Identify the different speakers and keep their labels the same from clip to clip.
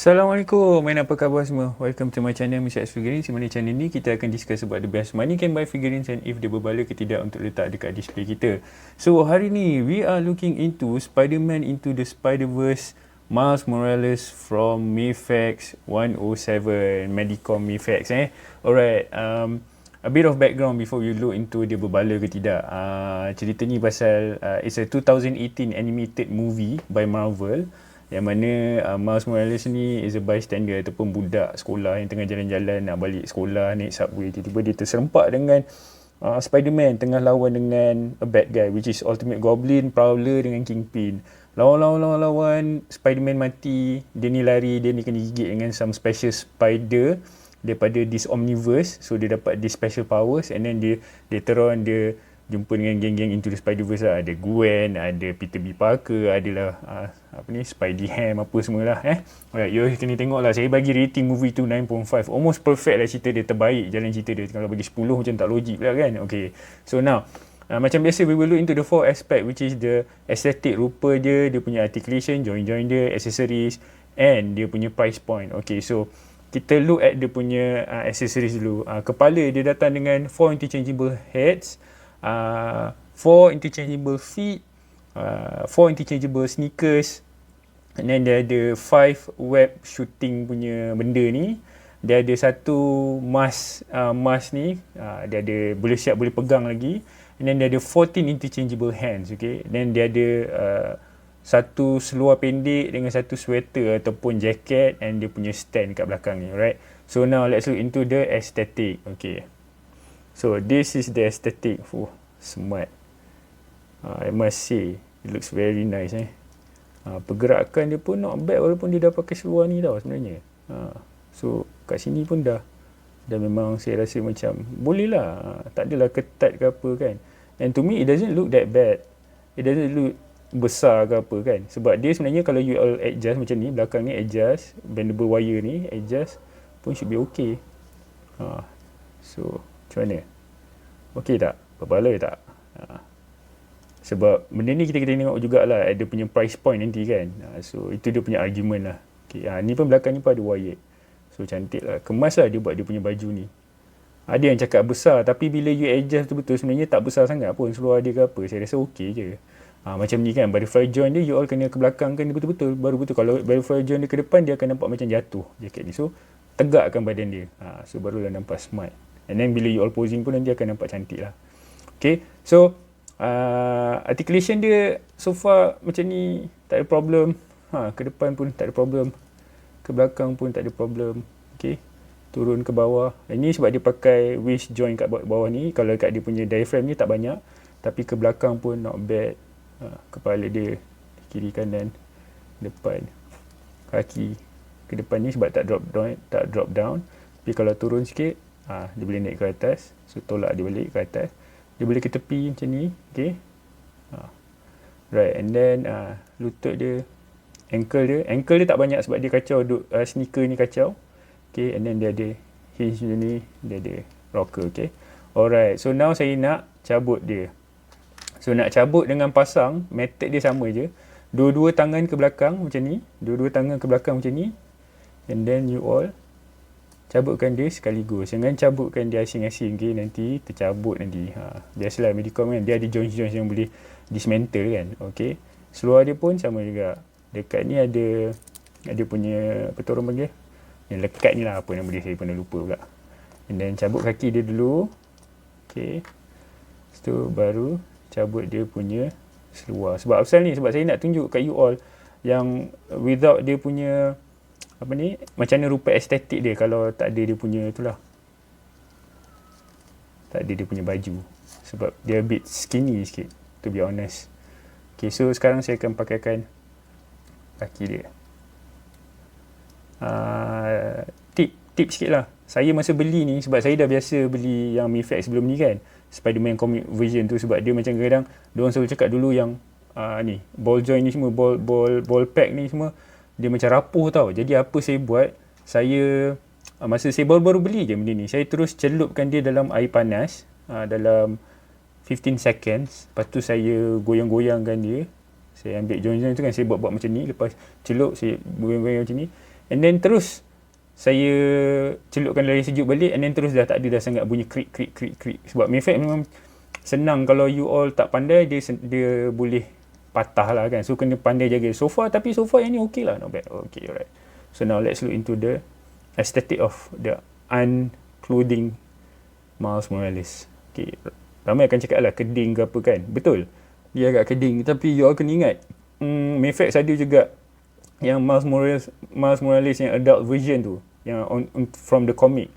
Speaker 1: Assalamualaikum, apa khabar semua? Welcome to my channel Mr. X Figurines. Di mana channel ni kita akan discuss about the best money can buy figurines and if dia berbaloi ke tidak untuk letak dekat display kita. So hari ni we are looking into Spider-Man Into the Spider-Verse Miles Morales from Mayfax 107 Medicom Mayfax Alright, a bit of background before we look into dia berbaloi ke tidak. Cerita ni pasal it's a 2018 animated movie by Marvel, yang mana Miles Morales ni is a bystander ataupun budak sekolah yang tengah jalan-jalan nak balik sekolah, naik subway. Tiba-tiba dia terserempak dengan Spider-Man tengah lawan dengan a bad guy, which is Ultimate Goblin, Prowler dengan Kingpin. Lawan, Spider-Man mati, dia ni lari, dia ni kena gigit dengan some special spider daripada this omniverse. So dia dapat this special powers, and then dia later on dia jumpa dengan geng-geng Into the Spider-Verse lah. Ada Gwen, ada Peter B. Parker, adalah Spidey Ham, apa semualah Alright, you kena tengok lah. Saya bagi rating movie tu 9.5. Almost perfect lah cerita dia, terbaik jalan cerita dia. Kalau bagi 10 macam tak logik pula kan. Okay, so now macam biasa we will look into the 4 aspect, which is the aesthetic, rupa dia, dia punya articulation, join dia, accessories, and dia punya price point. Okay, so kita look at dia punya accessories dulu. Kepala dia datang dengan 4 interchangeable heads, 4 interchangeable feet, 4 interchangeable sneakers, and then dia ada 5 web shooting punya benda ni. Dia ada satu mask ni, dia ada boleh siap boleh pegang lagi, and then dia ada 14 interchangeable hands. Okay, then dia ada satu seluar pendek dengan satu sweater ataupun jacket, and dia punya stand kat belakang ni. Alright, so now let's look into the aesthetic. Okay, so this is the aesthetic. Smart. I must say, it looks very nice pergerakan dia pun not bad, walaupun dia dah pakai seluar ni tau sebenarnya. So kat sini pun dah memang saya rasa macam boleh lah, tak adalah ketat ke apa kan. And to me it doesn't look that bad, it doesn't look besar ke apa kan. Sebab dia sebenarnya kalau you all adjust macam ni, belakang ni adjust, bendable wire ni adjust pun should be okay. So macam mana, okay tak? Berbaloi tak? Sebab benda ni kita kena tengok jugalah ada punya price point nanti kan. So itu dia punya argument lah. Okay, ni pun belakang ni pun ada wire. So cantik lah, kemas lah dia buat dia punya baju ni. Ada yang cakap besar, tapi bila you adjust betul-betul sebenarnya tak besar sangat pun seluar dia ke apa. Saya rasa okey je. Macam ni kan, butterfly joint dia you all kena ke belakang kan betul-betul, baru betul. Kalau butterfly joint dia ke depan, dia akan nampak macam jatuh jaket ni. So tegakkan badan dia, so barulah nampak smart. And then bila you all posing pun nanti akan nampak cantik lah. Okay, so articulation dia so far macam ni, tak ada problem. Ke depan pun tak ada problem, ke belakang pun tak ada problem. Okay, turun ke bawah. Ini sebab dia pakai waist joint kat bawah ni. Kalau kat dia punya diaphragm ni tak banyak, tapi ke belakang pun not bad. Kepala dia kiri kanan, depan, kaki ke depan ni sebab tak drop down. Tapi kalau turun sikit, dia boleh naik ke atas. So tolak dia balik ke atas, dia boleh ke tepi macam ni. Okay, right, and then lutut dia, ankle dia tak banyak sebab dia kacau sneaker ni kacau. Okay, and then dia ada hinge macam ni, dia ada rocker. Okay, alright, so now saya nak cabut dia. So nak cabut dengan pasang, method dia sama je. Dua-dua tangan ke belakang macam ni, and then you all cabutkan dia sekaligus. Jangan cabutkan dia asing-asing, okay? Nanti tercabut nanti. Biasalah Medicom kan, dia ada joints-joints yang boleh dismantle kan. Okay, seluar dia pun sama juga. Dekat ni ada punya, apa tu orang panggil, yang lekat ni lah, apa nama dia, saya pun dah lupa pula. And then cabut kaki dia dulu. Okay, lepas tu baru cabut dia punya seluar. Sebab asal ni, sebab saya nak tunjuk kat you all yang without dia punya apa ni, macam mana rupa estetik dia kalau tak ada dia punya itulah, tak ada dia punya baju. Sebab dia a bit skinny sikit, to be honest. Okay, so sekarang saya akan pakaikan kaki dia. Tip sikit lah. Saya masa beli ni, sebab saya dah biasa beli yang Mayfax sebelum ni kan, Spider-Man comic version tu, sebab dia macam kadang diorang selalu cakap dulu yang ni ball joint ni semua, ball pack ni semua, dia macam rapuh tau. Jadi apa saya buat, saya masa saya baru-baru beli je benda ni, saya terus celupkan dia dalam air panas dalam 15 seconds. Lepas tu saya goyang-goyangkan dia. Saya ambil join-join tu kan, saya buat macam ni. Lepas celup, saya goyang-goyang macam ni. And then terus saya celupkan layar sejuk balik, and then terus dah tak ada dah sangat bunyi krik. Sebab Mayfair memang senang, kalau you all tak pandai, dia boleh patah lah kan. So kena pandai jaga sofa. Tapi sofa yang ni okey lah, not bad. Okay, alright. So now let's look into the aesthetic of the unclothing Miles Morales. Okay, ramai akan cakap lah keding ke apa kan. Betul, dia agak keding. Tapi you all kena ingat, Mayfair ada juga yang Miles Morales yang adult version tu, yang from the comic.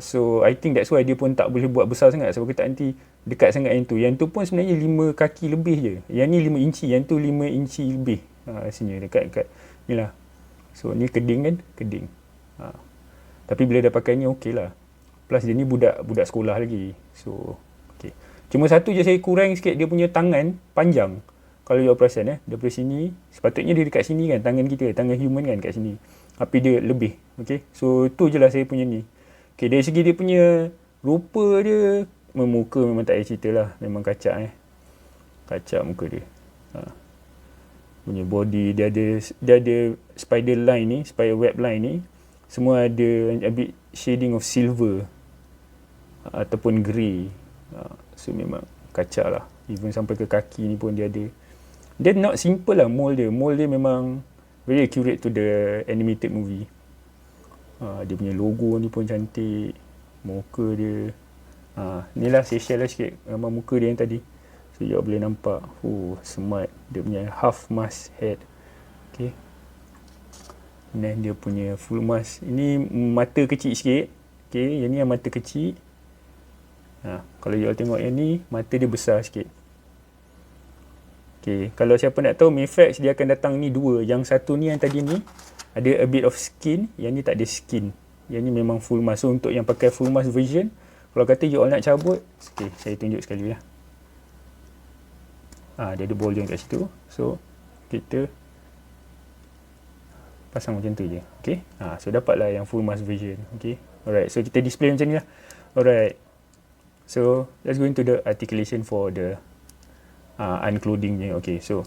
Speaker 1: So I think that's why dia pun tak boleh buat besar sangat, sebab kita nanti dekat sangat yang tu. Yang tu pun sebenarnya 5 kaki lebih je. Yang ni 5 inci, yang tu 5 inci lebih. Sini dekat ni lah. So ni keding kan, keding. Tapi bila dah pakai ni okey lah. Plus dia ni budak sekolah lagi. So okey. Cuma satu je saya kurang sikit, dia punya tangan panjang. Kalau you perasan daripada sini, sepatutnya dia dekat sini kan, tangan kita, tangan human kan kat sini. Tapi dia lebih. Okay, so tu je lah saya punya ni. Okay, dari segi dia punya rupa dia, muka memang tak payah cerita lah. Memang kacak kacak muka dia. Punya body, dia ada spider line ni, spider web line ni. Semua ada a bit shading of silver ataupun grey. So memang kacak lah. Even sampai ke kaki ni pun dia ada. Dia not simple lah mold dia. Mold dia memang very accurate to the animated movie. Dia punya logo ni pun cantik. Muka dia. Ni lah saya share lah sikit gambar muka dia yang tadi. So you boleh nampak. Smart. Dia punya half mask head. Okay. Dan dia punya full mask. Ini mata kecil sikit. Okay. Yang ni yang mata kecil. Kalau you all tengok yang ni, mata dia besar sikit. Okay, kalau siapa nak tahu, Mayfair dia akan datang ni dua. Yang satu ni, yang tadi ni ada a bit of skin, yang ni tak ada skin. Yang ni memang full mask. So untuk yang pakai full mask version, kalau kata you all nak cabut, okay, saya tunjuk sekali lah. Dia ada ball joint kat situ. So kita pasang macam tu je. Okay, so dapatlah yang full mask version. Okay, alright, so kita display macam ni lah. Alright, so let's go into the articulation for the unclothing dia. Okay, so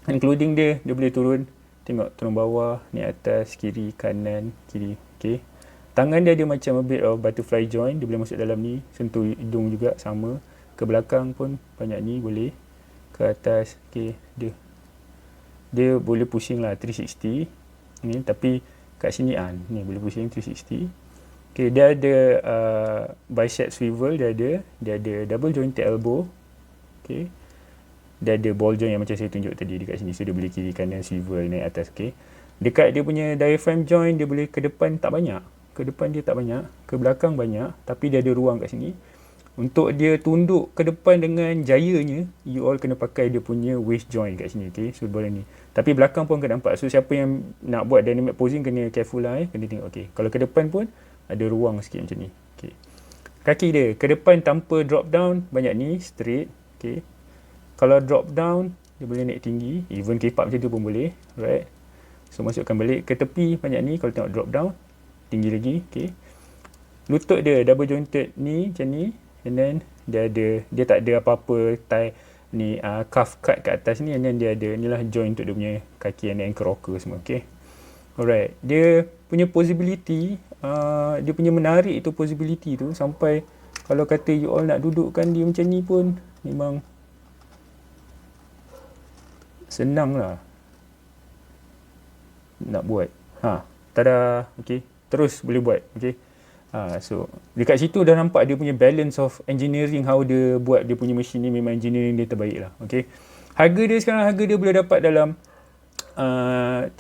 Speaker 1: unclothing dia boleh turun. Tengok turun bawah, ni atas, kiri, kanan, kiri. Okay, tangan dia ada macam a bit of butterfly joint. Dia boleh masuk dalam ni, sentuh hidung juga sama. Ke belakang pun banyak ni boleh. Ke atas. Okay, dia boleh pushing lah 360 ni. Tapi kat sini ni boleh pushing 360. Okay, dia ada bicep swivel. Dia ada double jointed elbow. Okay, dia ada ball joint yang macam saya tunjuk tadi dekat sini. So dia boleh kiri kanan swivel naik atas. Okay, dekat dia punya diaphragm joint, dia boleh ke depan tak banyak. Ke depan dia tak banyak, ke belakang banyak. Tapi dia ada ruang kat sini. Untuk dia tunduk ke depan dengan jayanya, you all kena pakai dia punya waist joint kat sini. Okay, so boleh ni. Tapi belakang pun kena nampak. So siapa yang nak buat dynamic posing kena careful lah. Kena tengok. Okay, kalau ke depan pun ada ruang sikit macam ni. Okay, kaki dia ke depan tanpa drop down, banyak ni, straight. Okay, kalau drop down, dia boleh naik tinggi. Even kepak macam tu pun boleh. Right, so masukkan balik ke tepi, banyak ni. Kalau tengok drop down, tinggi lagi. Okay, lutut dia double jointed ni, macam ni. And then dia tak ada apa-apa tie ni, cuff cut kat atas ni. And then dia ada ni lah joint untuk dia punya kaki and ankle rocker semua. Okay, alright, dia punya possibility, dia punya menarik itu possibility tu, sampai kalau kata you all nak dudukkan dia macam ni pun memang senang lah nak buat. Tada. Okay, terus boleh buat. Okay, so dekat situ dah nampak dia punya balance of engineering, how dia buat dia punya mesin ni. Memang engineering dia terbaik lah. Okay, harga dia sekarang, harga dia boleh dapat dalam 330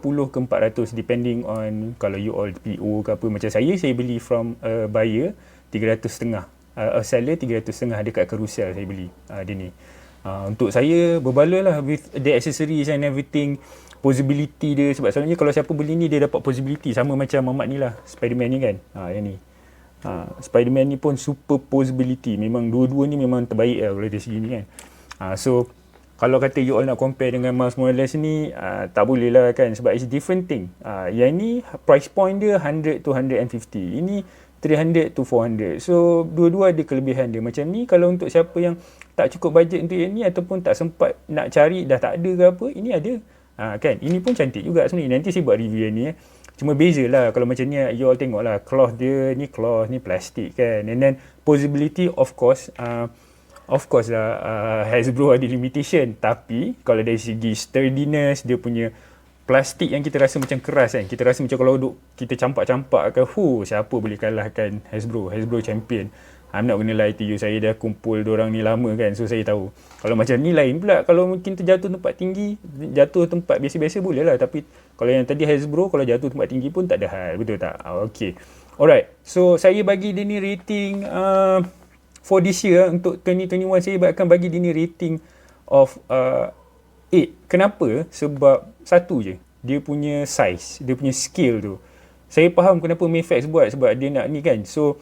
Speaker 1: ke 400 depending on kalau you all PO ke apa. Macam saya beli from a buyer 300.5, a seller 300.5 dekat Carousell saya beli dia ni. Untuk saya berbaloi lah with the accessories and everything, possibility dia. Sebab selalunya kalau siapa beli ni, dia dapat possibility sama macam Mamat ni lah, Spiderman ni kan. Yang ni Spiderman ni pun super possibility. Memang dua-dua ni memang terbaik lah kalau dari segi ni kan. So kalau kata you all nak compare dengan Miles Morales ni, tak boleh lah kan, sebab it's different thing. Yang ni price point dia 100 to 150, ini 300 to 400. So dua-dua ada kelebihan dia. Macam ni kalau untuk siapa yang tak cukup bajet untuk yang ni, ataupun tak sempat nak cari, dah tak ada ke apa, ini ada Kan, ini pun cantik juga sebenarnya. Nanti saya buat review yang ni. Cuma beza lah kalau macam ni, you all tengok lah, cloth dia ni cloth, ni plastik kan. And then posability of course lah, Hasbro ada limitation. Tapi kalau dari segi sturdiness, dia punya plastik yang kita rasa macam keras kan, kita rasa macam kalau duk kita campak-campak ke, siapa boleh kalahkan Hasbro champion. I'm not gonna lie to you, saya dah kumpul dorang ni lama kan, so saya tahu. Kalau macam ni lain pula, kalau mungkin terjatuh tempat tinggi, jatuh tempat biasa-biasa boleh lah, tapi kalau yang tadi Hasbro, kalau jatuh tempat tinggi pun tak ada hal, betul tak? Okay, alright, so saya bagi dia ni rating for this year, untuk 2021 saya akan bagi dia ni rating of 8. Kenapa? Sebab satu je, dia punya size, dia punya scale tu. Saya faham kenapa Mayfax buat, sebab dia nak ni kan. So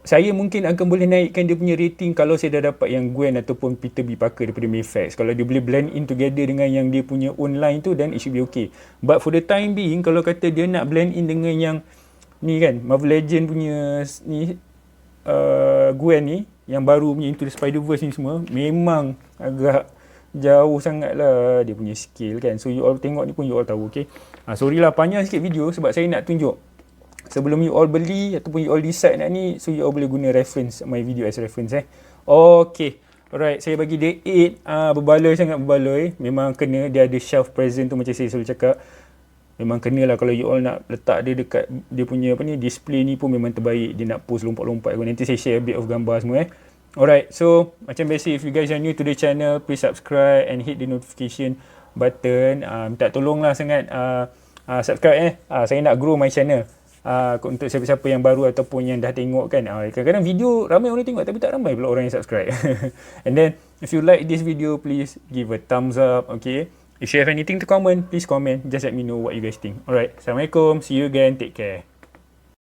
Speaker 1: saya mungkin akan boleh naikkan dia punya rating kalau saya dah dapat yang Gwen ataupun Peter B. Parker daripada Mayfax. Kalau dia boleh blend in together dengan yang dia punya online tu, then it should be okay. But for the time being, kalau kata dia nak blend in dengan yang ni kan, Marvel Legend punya ni Gwen ni, yang baru punya Into the Spider-Verse ni semua, memang agak jauh sangat lah dia punya skill kan. So you all tengok ni pun you all tahu, okay. Sorry lah panjang sikit video sebab saya nak tunjuk sebelum you all beli ataupun you all decide nak ni, so you all boleh guna reference, my video as reference Okay, alright, saya bagi dia 8. Berbaloi, sangat berbaloi. Memang kena, dia ada shelf present tu macam saya selalu cakap. Memang kena lah kalau you all nak letak dia dekat dia punya apa ni, display ni pun memang terbaik. Dia nak post lompat-lompat. Nanti saya share a bit of gambar semua Alright, so macam biasa, if you guys are new to the channel, please subscribe and hit the notification button. Minta tolong lah sangat subscribe saya nak grow my channel. Untuk siapa-siapa yang baru ataupun yang dah tengok kan, kadang-kadang video ramai orang tengok tapi tak ramai pula orang yang subscribe. And then if you like this video, please give a thumbs up, okay. If you have anything to comment, please comment, just let me know what you guys think. Alright, Assalamualaikum, see you again, take care.